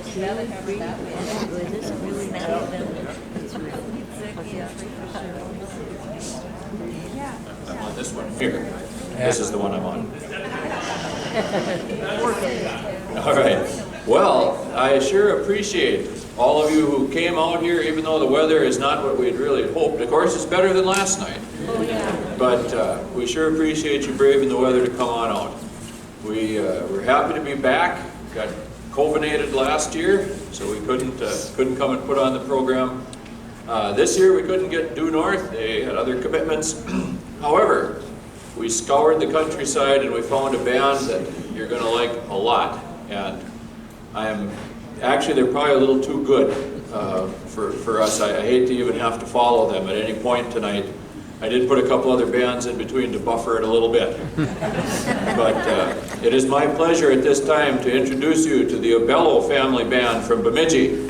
I'm on this one here. This is the one I'm on. All right. Well, I sure appreciate all of you who came out here, even though the weather is not what we'd really hoped. Of course, it's better than last night. Oh, yeah. But we sure appreciate you braving the weather to come on out. We're happy to be back. Got COVIDated last year, so we couldn't come and put on the program. This year we couldn't get due north. They had other commitments. However, we scoured the countryside and we found a band that you're going to like a lot. And actually they're probably a little too good for us. I hate to even have to follow them at any point tonight. I did put a couple other bands in between to buffer it a little bit. But it is my pleasure at this time to introduce you to the Obello family band from Bemidji.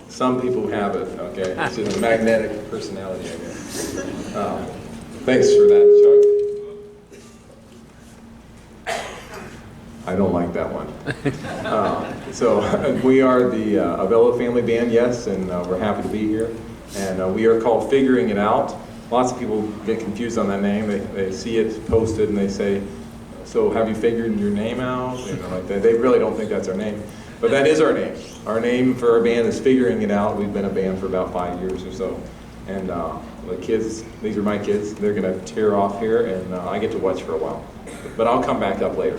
Some people have it, okay? It's just a magnetic personality, I guess. Thanks for that, Chuck. I don't like that one. So we are the Abello family band, yes, and we're happy to be here. And we are called Figuring It Out. Lots of people get confused on that name. They see it posted and they say, so have you figured your name out? You know, like that. They really don't think that's our name. But that is our name. Our name for our band is Figuring It Out. We've been a band for about 5 years or so. And the kids, these are my kids, they're going to tear off here, and I get to watch for a while. But I'll come back up later.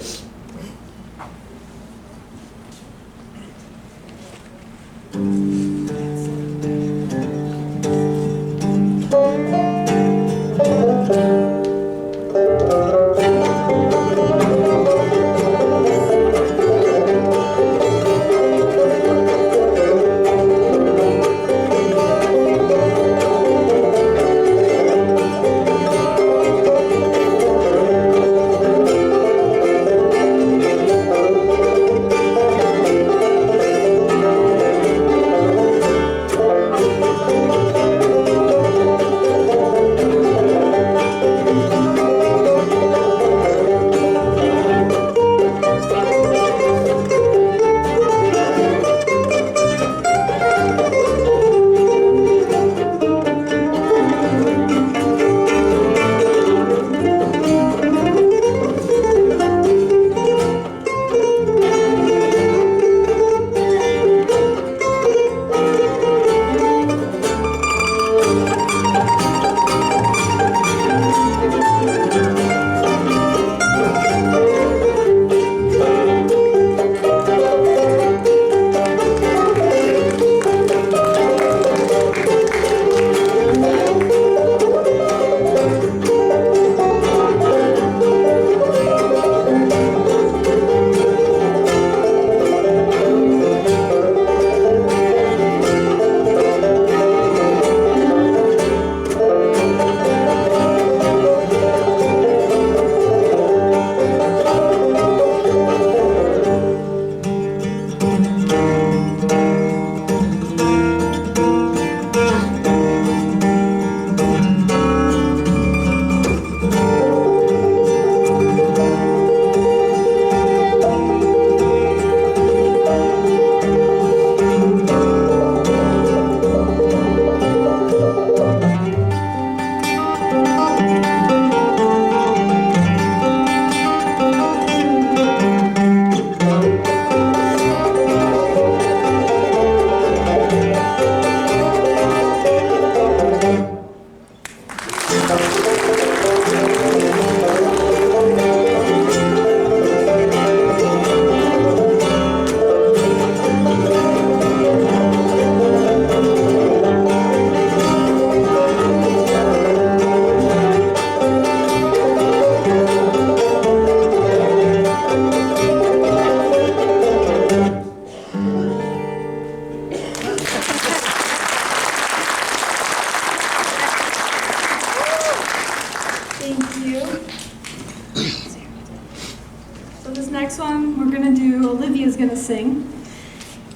So this next one, we're gonna do, Olivia's gonna sing.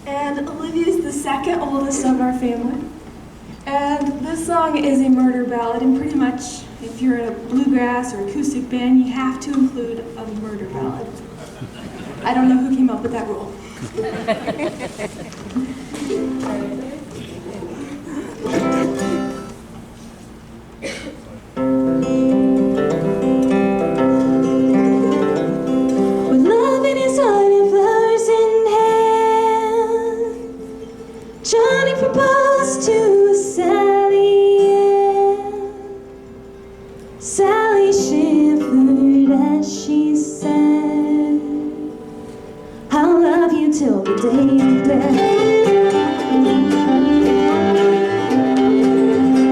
And Olivia's the second oldest of our family. And this song is a murder ballad, and pretty much if you're in a bluegrass or acoustic band, you have to include a murder ballad. I don't know who came up with that rule. With love in his heart and flowers in hand, Johnny proposed to Sally Ann. Sally shivered as she said, I'll love you till the day of death.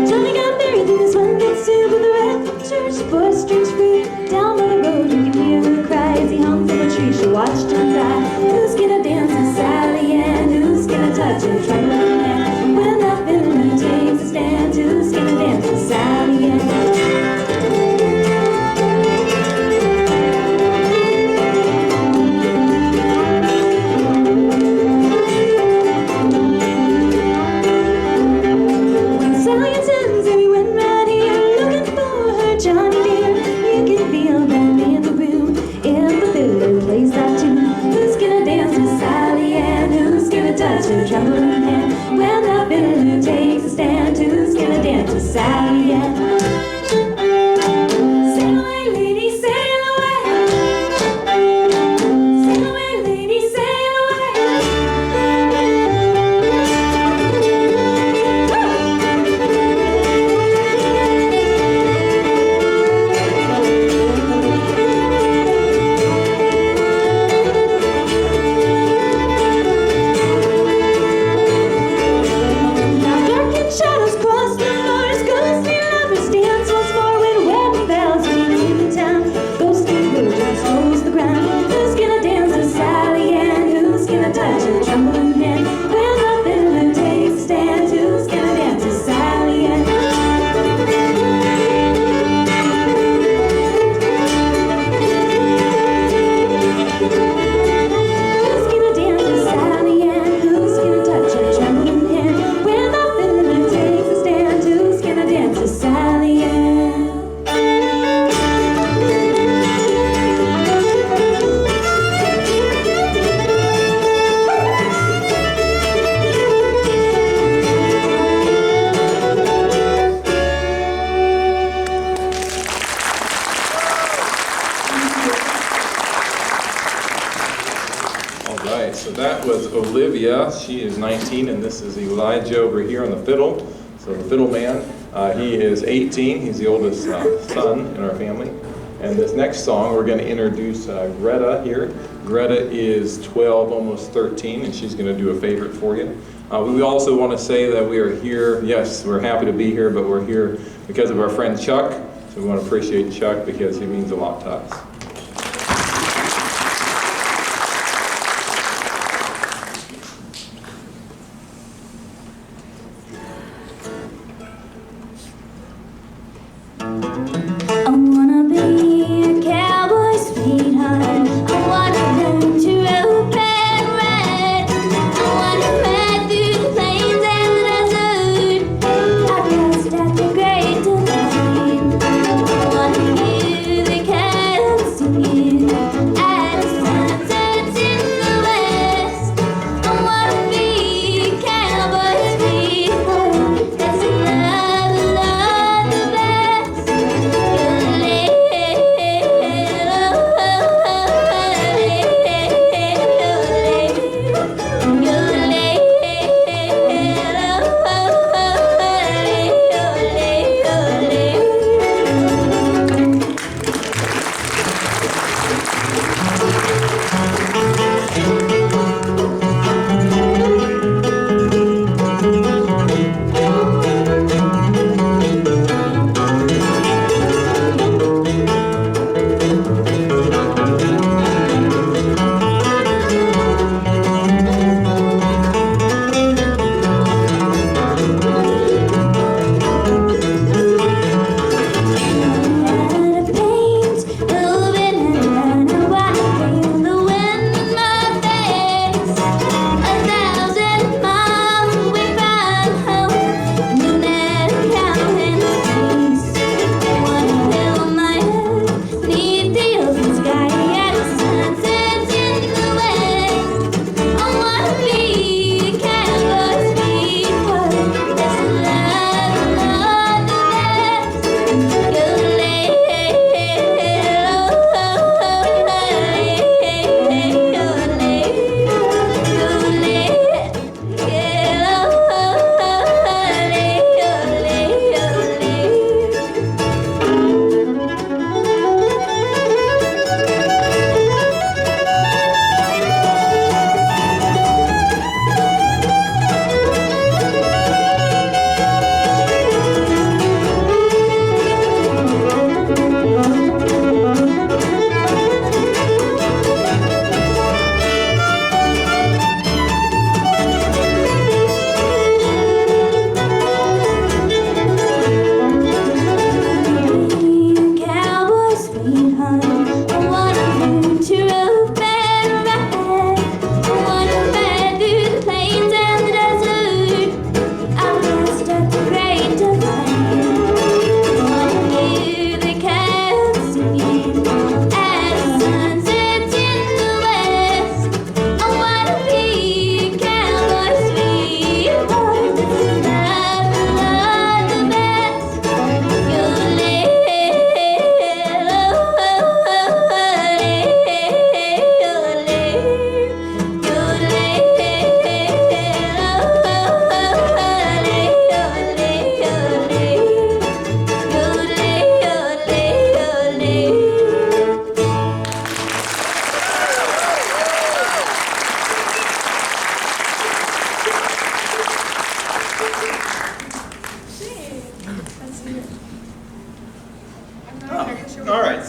Johnny got married in his one good suit with a red church, four strings free. Down by the road you can hear her cry as he hung from a tree. She watched him die. Who's gonna dance with Sally Ann? Who's gonna touch her trembling hand? When that villain takes a stand, who's gonna dance with Sally Ann? Trembling hand. When the villain takes a stand, who's gonna dance with Sally Ann? Sail away, lady, sail away. Sail away, lady, sail away. Shadows cross the floors, ghostly lovers dance once more when wedding bells ring in the town. Ghostly virgins holds the ground. Who's gonna dance with Sally Ann? Who's gonna touch her trembling hand? When the villain takes a stand, who's gonna dance with Sally Ann? Who's gonna dance with Sally Ann? Who's gonna touch her trembling hand? When the villain takes a stand, who's gonna dance with Sally Ann? All right, so that was Olivia. She is 19, and this is Elijah over here on the fiddle. So the fiddle man, he is 18. He's the oldest son in our family. And this next song, we're going to introduce Greta here. Greta is 12, almost 13, and she's going to do a favorite for you. We also want to say that we are here. Yes, we're happy to be here, but we're here because of our friend Chuck. So we want to appreciate Chuck because he means a lot to us. I wanna be a cowboy sweetheart. I wanna learn to rope and ride. I wanna ride through the plains and the desert. I rest at the great divide. I wanna hear the cattle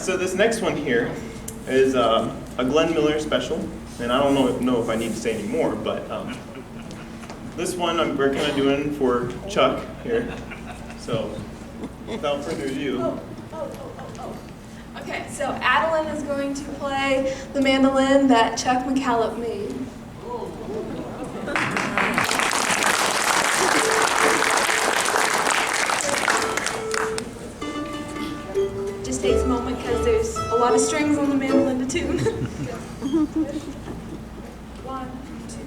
So this next one here is a Glenn Miller special, and I don't know if I need to say any more, but this one we're kind of doing for Chuck here. So without further ado. Okay, so Adeline is going to play the mandolin that Chuck McCallop made. Just takes a moment because there's a lot of strings on the mandolin to tune. 1, 2,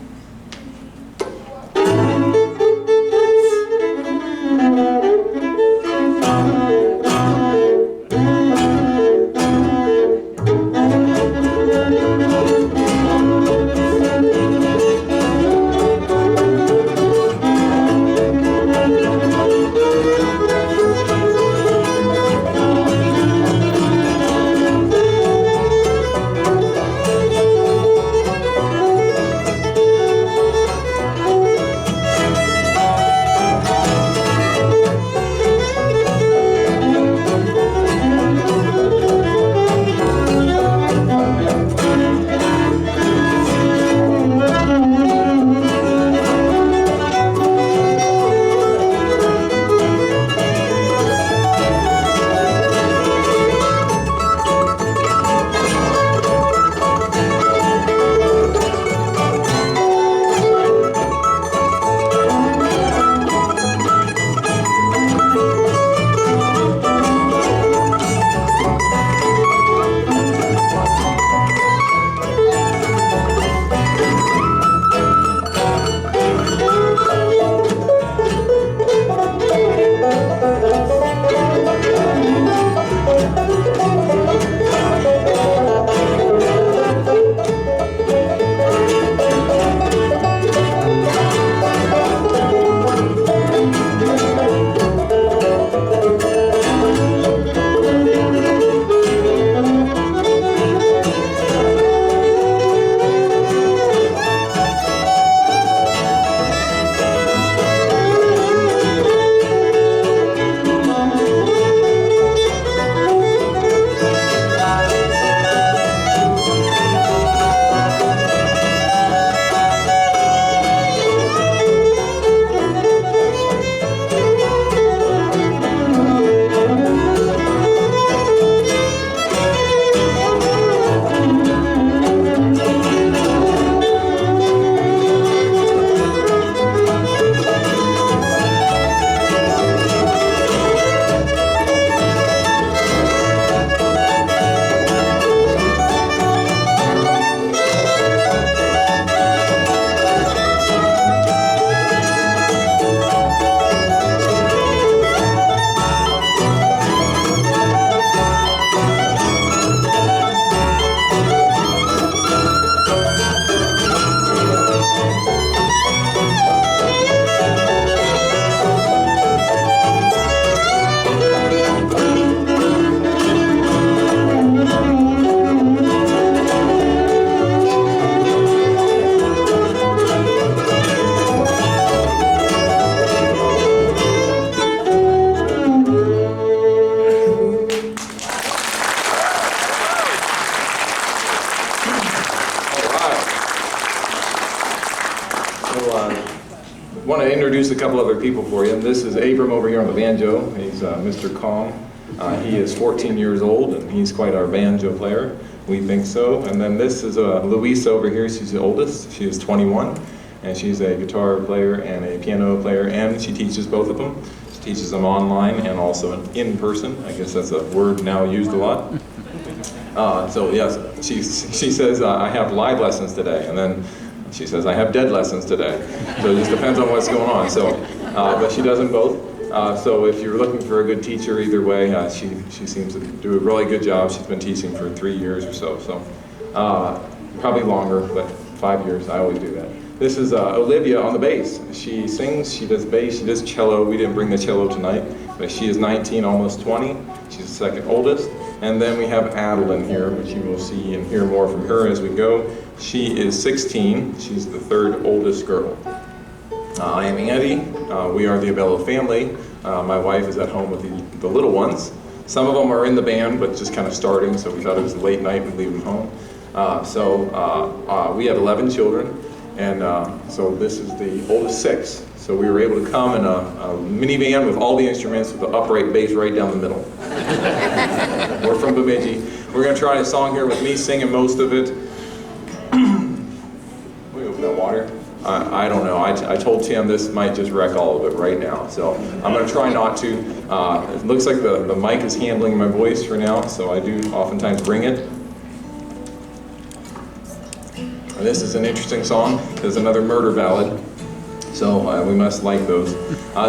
want to introduce a couple other people for you. This is Abram over here on the banjo. He's Mr. Kong. He is 14 years old, and he's quite our banjo player. We think so. And then this is Louisa over here. She's the oldest. She is 21, and she's a guitar player and a piano player, and she teaches both of them. She teaches them online and also in person. I guess that's a word now used a lot. So yes, she says, I have live lessons today, and then she says, I have dead lessons today. So it just depends on what's going on. So, but she does them both. So if you're looking for a good teacher, either way, she seems to do a really good job. She's been teaching for 3 years or so. So probably longer, but 5 years. I always do that. This is Olivia on the bass. She sings, she does bass, she does cello. We didn't bring the cello tonight, but she is 19, almost 20. She's the second oldest. And then we have Adeline here, which you will see and hear more from her as we go. She is 16. She's the third oldest girl. I am Andy. We are the Obello family. My wife is at home with the little ones. Some of them are in the band, but just kind of starting, so we thought it was a late night and leave them home. We have 11 children, and so this is the oldest 6. So we were able to come in a minivan with all the instruments with the upright bass right down the middle. We're from Bemidji. We're going to try a song here with me singing most of it. We open that water? I don't know. I told Tim this might just wreck all of it right now. So I'm going to try not to. It looks like the mic is handling my voice for now, so I do oftentimes bring it. And this is an interesting song. There's another murder ballad. So we must like those.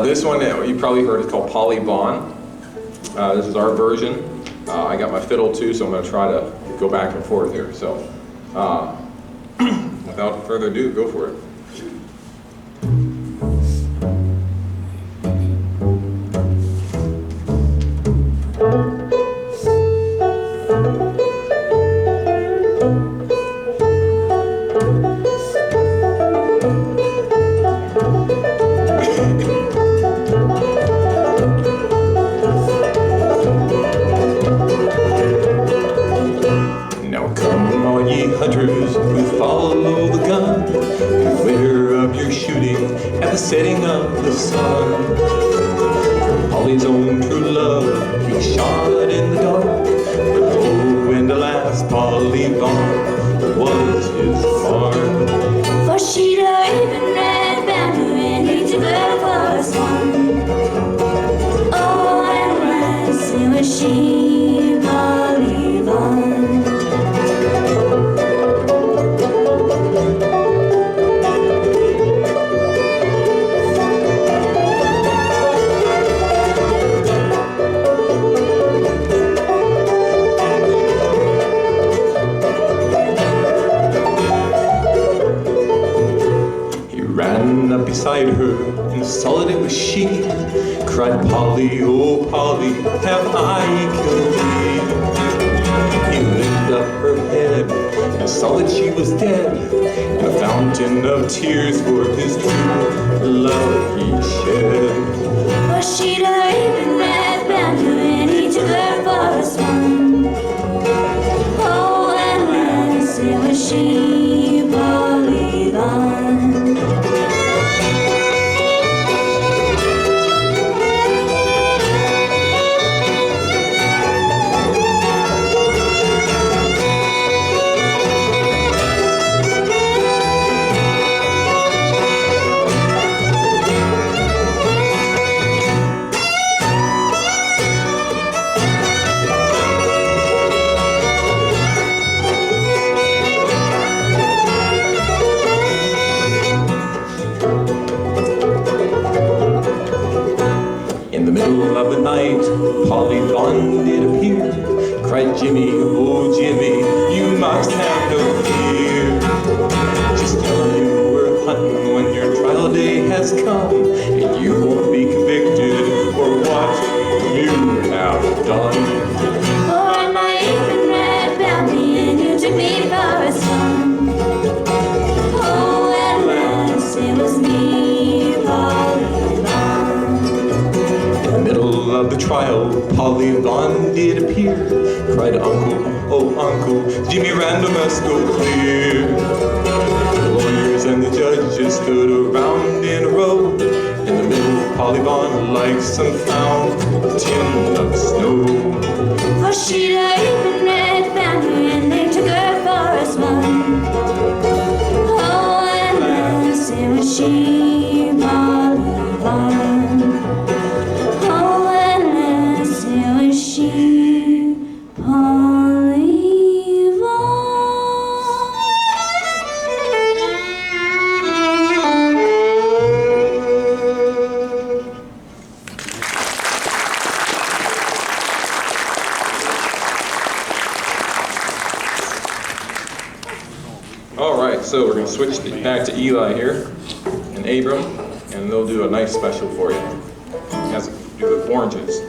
This one you probably heard is called Polly Vaughn. This is our version. I got my fiddle too, so I'm going to try to go back and forth here. So without further ado, go for it. Setting of the sun. Polly's own true love, he shot in the dark. But oh, and alas, Polly Vaughn was his mark. For she'd a raven red banner and he took her for a swan. Oh, and alas, it was she, Polly Vaughn. Beside her and saw that it was she. Cried Polly, oh Polly, have I killed thee? He lifted up her head and saw that she was dead, and a fountain of tears for his true love he shed. For she'd a raven red banner and he took her for a swan. Oh, and alas, it was she, Polly Vaughn. Of the night, Polly Vaughn did appear. Cried Jimmy, oh Jimmy, you must have no fear. Just tell him we're hunting when your trial day has come, and you won't be convicted for what you have done. For my raven red found me and you took me for a swan. Oh, at last it was me, Polly Vaughn. Of the trial, Polly Vaughn did appear. Cried uncle, oh uncle, Jimmy Random must go clear. The lawyers and the judges stood around in a row. In the middle, Polly Vaughn like some fountain of snow. For she'd a raven red banner and they took her for a swan. Oh, and last it was she, Polly Vaughn. So we're going to switch back to Eli here and Abram, and they'll do a nice special for you. It has to do with oranges.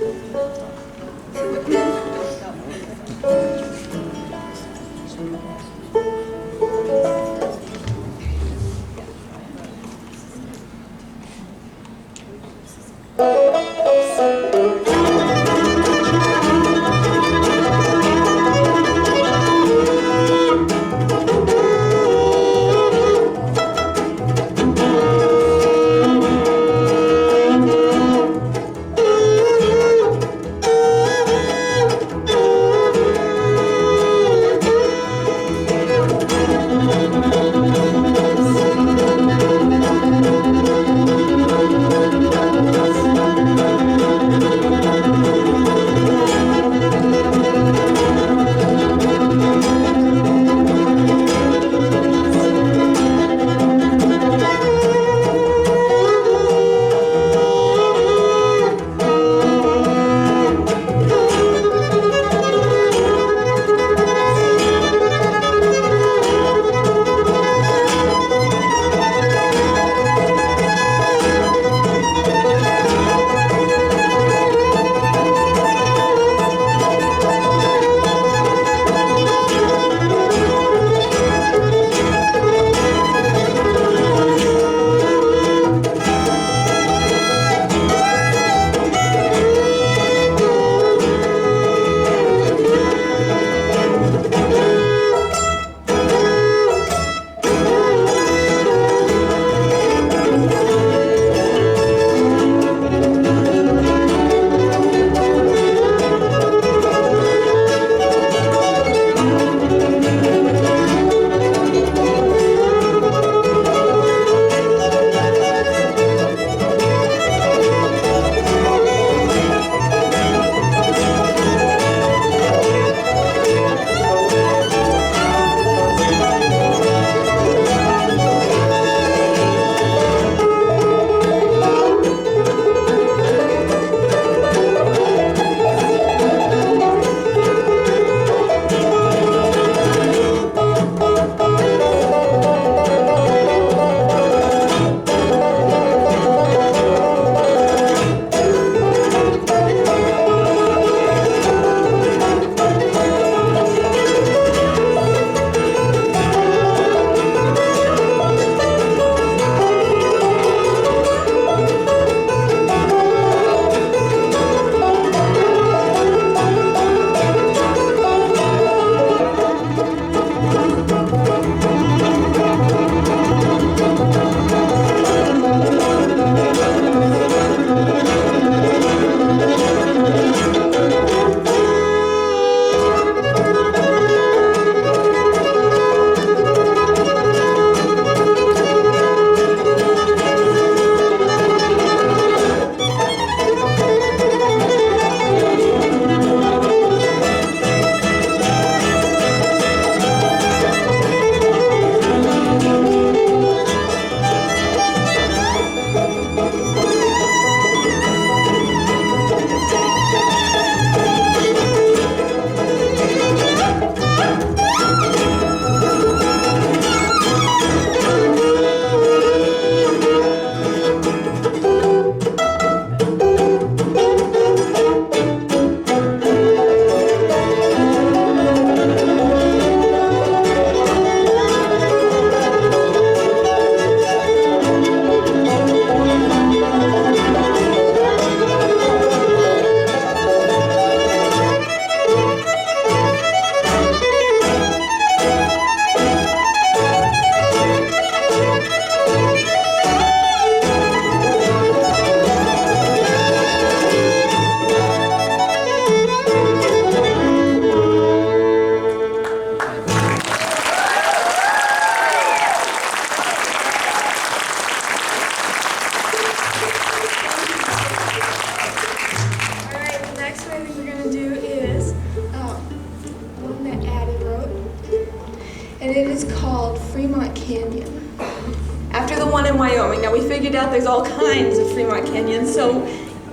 wyoming. Now we figured out there's all kinds of Fremont Canyon, so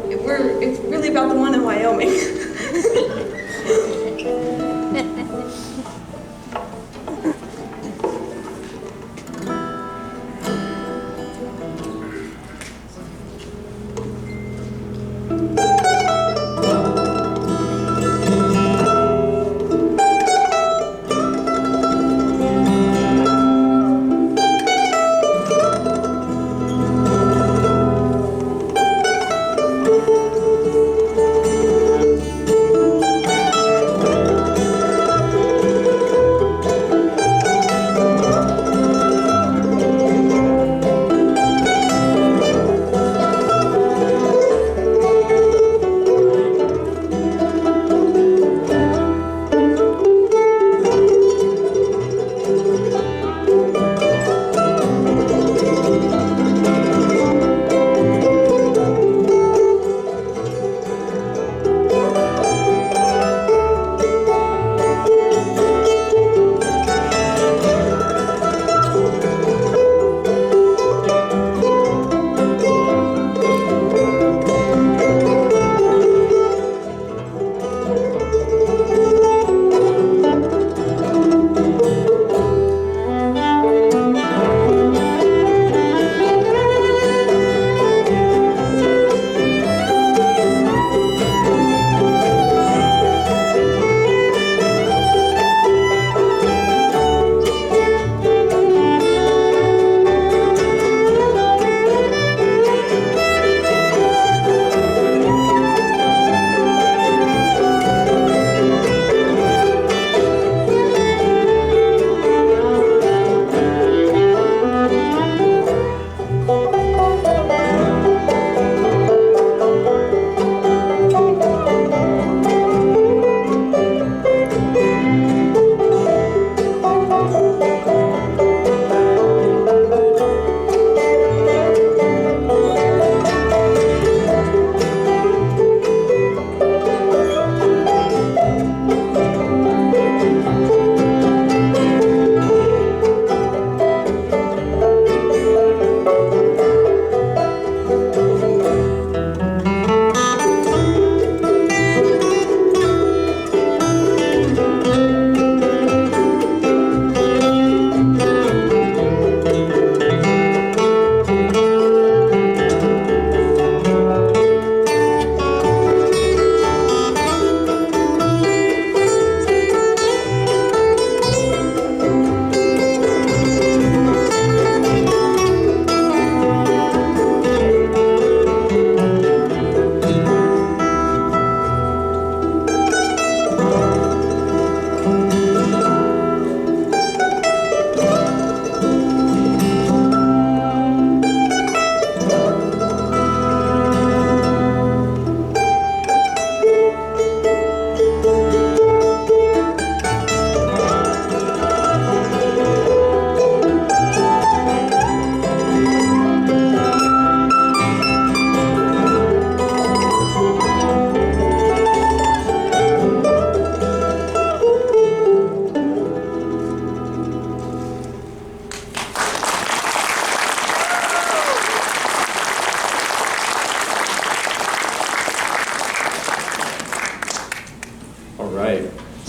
it's really about the one in Wyoming.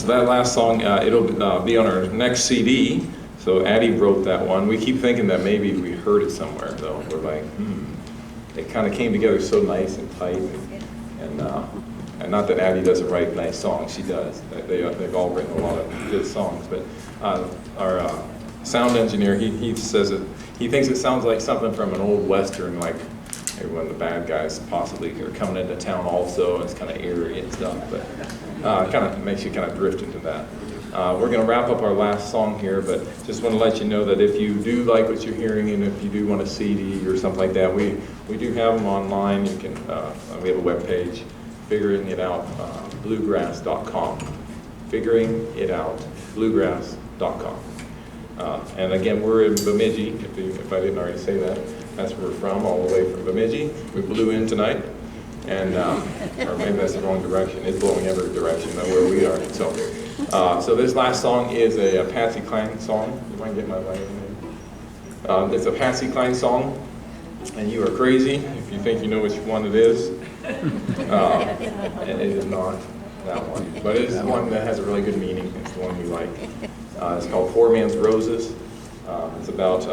that last song, it'll be on our next CD. So Addie wrote that one. We keep thinking that maybe we heard it somewhere, though. We're like, It kind of came together so nice and tight. And not that Addie doesn't write nice songs, she does. They've all written a lot of good songs. But our sound engineer, he says he thinks it sounds like something from an old Western, like maybe when the bad guys possibly are coming into town also, and it's kind of eerie and stuff. But kind of makes you kind of drift into that. We're going to wrap up our last song here, but just want to let you know that if you do like what you're hearing and if you do want a CD or something like that, we do have them online. You can we have a web page, figuringitoutbluegrass.com. Figuringitoutbluegrass.com. And again, we're in Bemidji, if I didn't already say that. That's where we're from, all the way from Bemidji. We blew in tonight, and or maybe that's the wrong direction. It's blowing every direction, though, where we are. So this last song is a Patsy Cline song. You might get my name. It's a Patsy Cline song, and you are crazy if you think you know which one it is. And it is not that one, but it is one that has a really good meaning. It's the one we like. It's called Poor Man's Roses. It's about,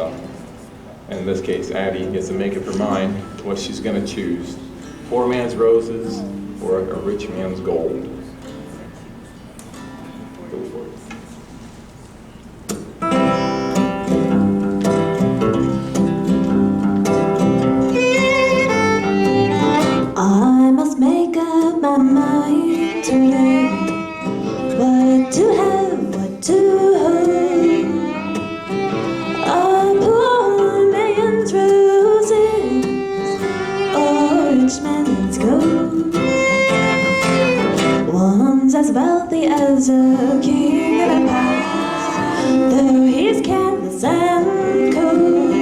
in this case, Addie gets to make up her mind what she's going to choose. Poor man's roses or a rich man's gold. Go for it. I must make up my mind today, what to have, what to hold. A poor man's roses, or rich man's gold. One's as wealthy as a king in a palace, though he's careless and cold.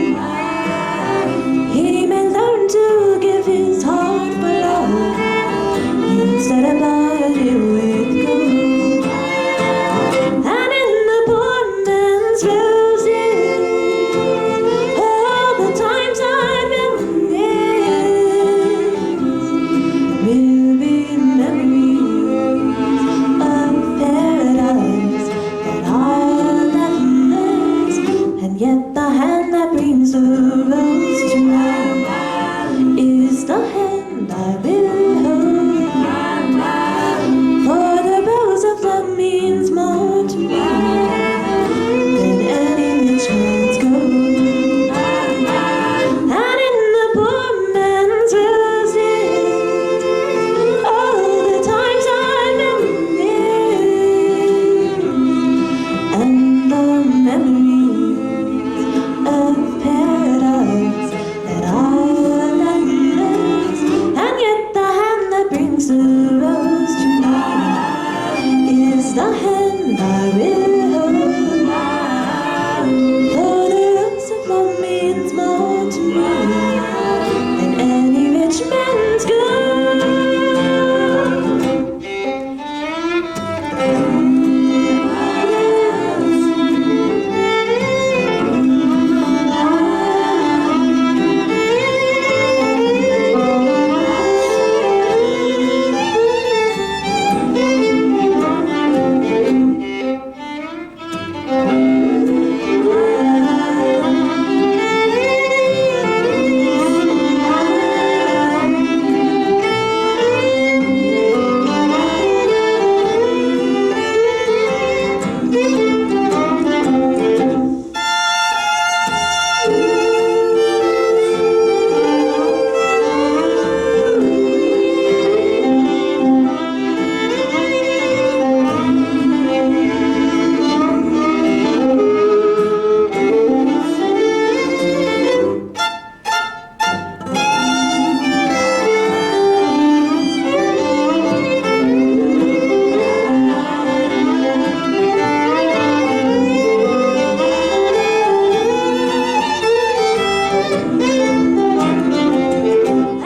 He may learn to give his heart for love instead of buying it with gold. And in the poor man's roses, all the times I've been in will be memories of paradise that I'll never miss. And yet the hand that brings the rose to me is the hand I will hold. For the rose of love means more to me than any rich man's gold. And in the poor man's roses, all the times I've been in, and the memories of paradise that I'll never miss. And yet the hand that brings the rose to me is the hand I will hold. For the rose of love means more to me than any rich man's gold.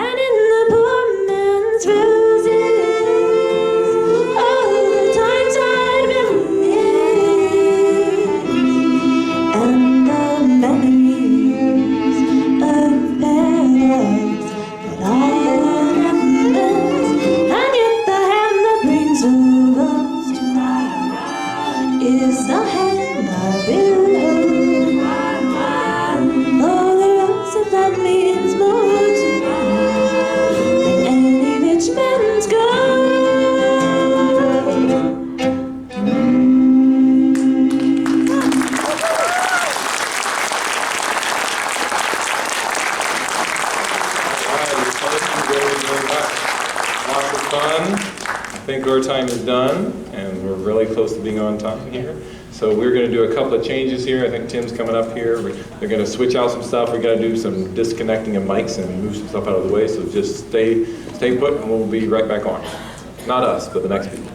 And in the poor man's roses, all the times I've been in, and the memories of paradise that I'll never miss. And yet the hand that brings the rose to me is the hand I will hold. Oh, the rose of love means more to me than any rich man's gold. Lots of fun. I think our time is done, and we're really close to being on time here. So we're going to do a couple of changes here. I think Tim's coming up here. They're going to switch out some stuff. We're going to do some disconnecting of mics and move some stuff out of the way. So just stay put, and we'll be right back on. Not us, but the next people.